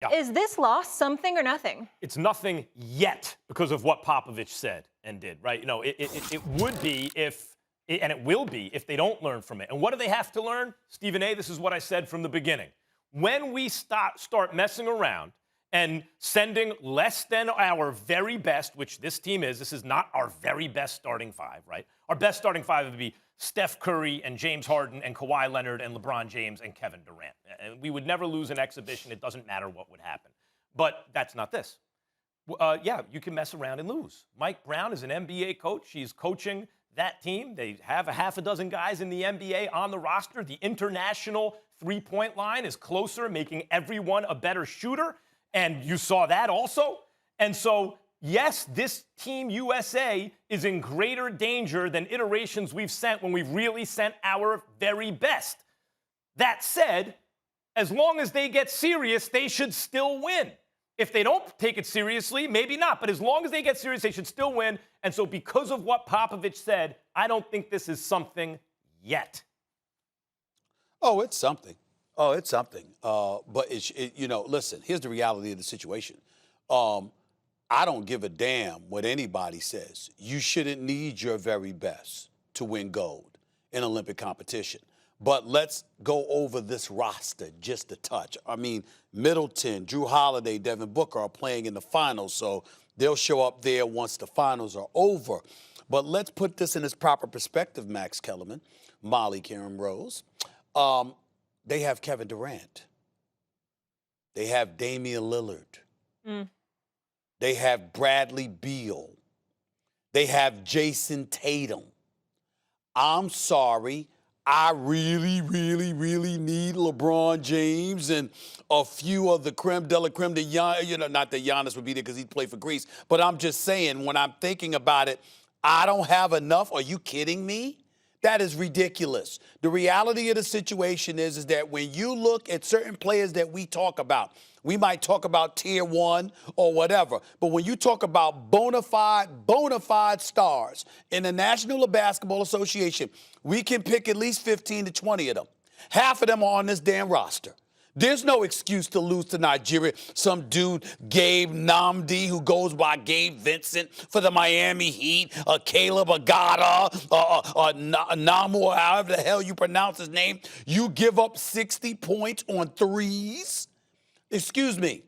Yeah. Is this loss something or nothing? It's nothing yet because of what Popovich said and did, right? It would be if, and it will be if they don't learn from it. And what do they have to learn? Stephen A., this is what I said from the beginning. When we start messing around and sending less than our very best, which this team is, this is not our very best starting five, right? Our best starting five would be Steph Curry and James Harden and Kawhi Leonard and LeBron James and Kevin Durant. And we would never lose an exhibition. It doesn't matter what would happen. But that's not this. Yeah, you can mess around and lose. Mike Brown is an NBA coach. He's coaching that team. They have a half a dozen guys in the NBA on the roster. The international three-point line is closer, making everyone a better shooter. And you saw that also. And so, yes, this Team USA is in greater danger than iterations we've sent when we've really sent our very best. That said, as long as they get serious, they should still win. If they don't take it seriously, maybe not. But as long as they get serious, they should still win. And so because of what Popovich said, I don't think this is something yet. Oh, it's something. Oh, it's something. But, listen, here's the reality of the situation. I don't give a damn what anybody says. You shouldn't need your very best to win gold in Olympic competition. But let's go over this roster just a touch. I mean, Middleton, Drew Holiday, Devin Booker are playing in the finals, so they'll show up there once the finals are over. But let's put this in its proper perspective, Max Kellerman, Molly Karen Rose. They have Kevin Durant. They have Damian Lillard. They have Bradley Beal. They have Jason Tatum. I'm sorry. I really, really, really need LeBron James and a few of the creme de la creme. Not that Giannis would be there because he'd play for Greece. But I'm just saying, when I'm thinking about it, I don't have enough. Are you kidding me? That is ridiculous. The reality of the situation is that when you look at certain players that we talk about, we might talk about tier one or whatever, but when you talk about bona fide stars in the National Basketball Association, we can pick at least 15 to 20 of them. Half of them are on this damn roster. There's no excuse to lose to Nigeria. Some dude, Gabe Namdi, who goes by Gabe Vincent for the Miami Heat, Caleb Agata, Namu, or however the hell you pronounce his name. You give up 60 points on threes? Excuse me.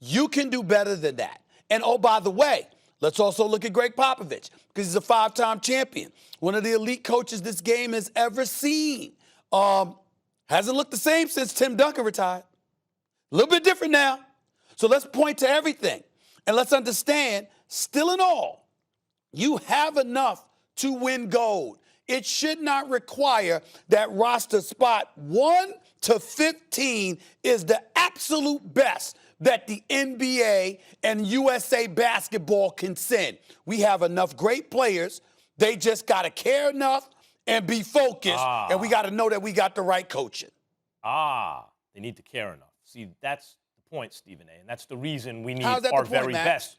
You can do better than that. And, oh, by the way, let's also look at Greg Popovich because he's a five-time champion, one of the elite coaches this game has ever seen. Hasn't looked the same since Tim Duncan retired. A little bit different now. So let's point to everything. And let's understand, still in all, you have enough to win gold. It should not require that roster spot 1 to 15 is the absolute best that the NBA and USA basketball can send. We have enough great players. They just got to care enough and be focused, and we got to know that we got the right coaching. They need to care enough. See, that's the point, Stephen A., and that's the reason we need our very best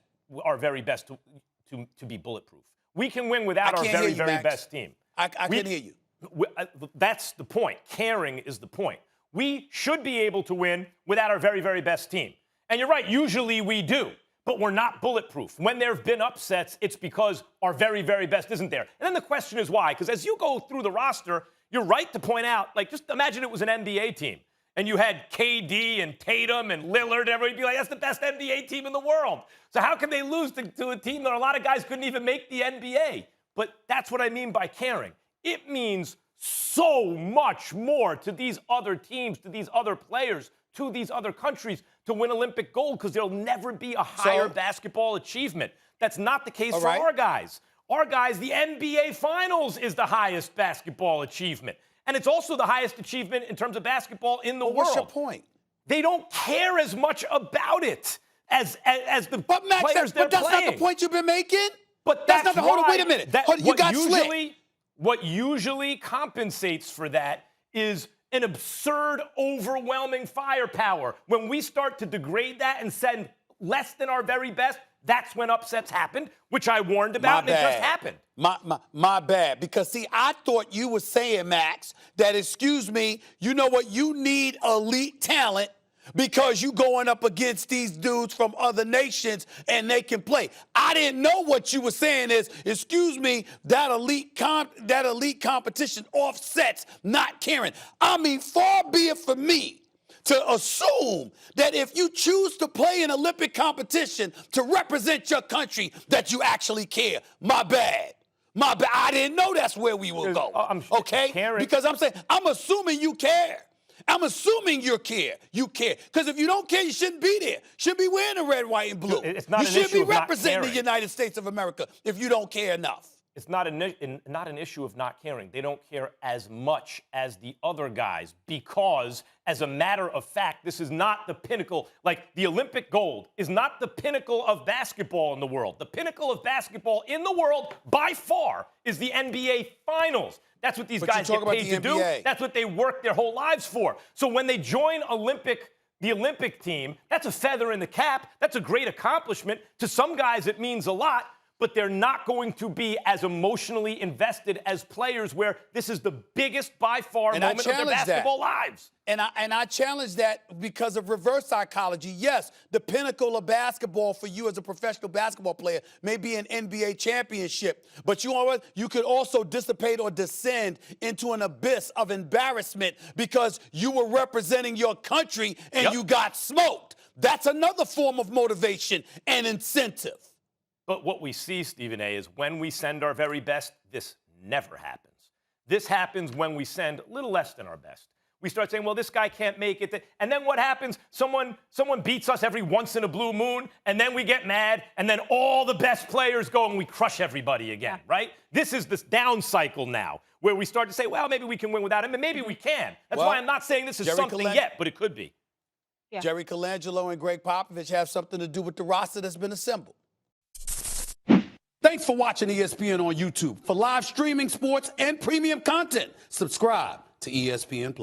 to be bulletproof. We can win without our very best team. I can't hear you. That's the point. Caring is the point. We should be able to win without our very best team. And you're right, usually we do. But we're not bulletproof. When there have been upsets, it's because our very best isn't there. And then the question is why? Because as you go through the roster, you're right to point out, like, just imagine it was an NBA team. And you had KD and Tatum and Lillard, and everybody'd be like, that's the best NBA team in the world. So how can they lose to a team that a lot of guys couldn't even make the NBA? But that's what I mean by caring. It means so much more to these other teams, to these other players, to these other countries to win Olympic gold because there'll never be a higher basketball achievement. That's not the case for our guys. Our guys, the NBA Finals is the highest basketball achievement. And it's also the highest achievement in terms of basketball in the world. What's your point? They don't care as much about it as the players they're playing. But that's not the point you've been making? But that's not the, hold on, wait a minute. What usually compensates for that is an absurd, overwhelming firepower. When we start to degrade that and send less than our very best, that's when upsets happen, which I warned about, and it just happened. My bad. Because, see, I thought you were saying, Max, that, excuse me, you know what, you need elite talent because you going up against these dudes from other nations and they can play. I didn't know what you were saying is, excuse me, that elite competition offsets not caring. I mean, far be it for me to assume that if you choose to play in Olympic competition to represent your country, that you actually care. My bad. My bad. I didn't know that's where we will go. Okay? Because I'm saying, I'm assuming you care. I'm assuming you care. You care. Because if you don't care, you shouldn't be there. Shouldn't be wearing the red, white, and blue. It's not you an should issue be of not representing the caring. United States of America if you don't care enough. It's not an issue of not caring. They don't care as much as the other guys because, as a matter of fact, this is not the pinnacle. Like, the Olympic gold is not the pinnacle of basketball in the world. The pinnacle of basketball in the world, by far, is the NBA Finals. That's what these guys get paid to do. That's what they work their whole lives for. So when they join the Olympic team, that's a feather in the cap. That's a great accomplishment. To some guys, it means a lot. But they're not going to be as emotionally invested as players where this is the biggest by far moment of their basketball lives. And I challenge that because of reverse psychology. Yes, the pinnacle of basketball for you as a professional basketball player may be an NBA championship, but you could also dissipate or descend into an abyss of embarrassment because you were representing your country and you got smoked. That's another form of motivation and incentive. But what we see, Stephen A., is when we send our very best, this never happens. This happens when we send a little less than our best. We start saying, well, this guy can't make it. And then what happens? Someone beats us every once in a blue moon, and then we get mad, and then all the best players go and we crush everybody again, right? This is this down cycle now, where we start to say, well, maybe we can win without him, and maybe we can. That's why I'm not saying this is something yet, but it could be. Yeah. Jerry Colangelo and Greg Popovich have something to do with the roster that's been assembled. Thanks for watching ESPN on YouTube. For live streaming, sports, and premium content, subscribe to ESPN+.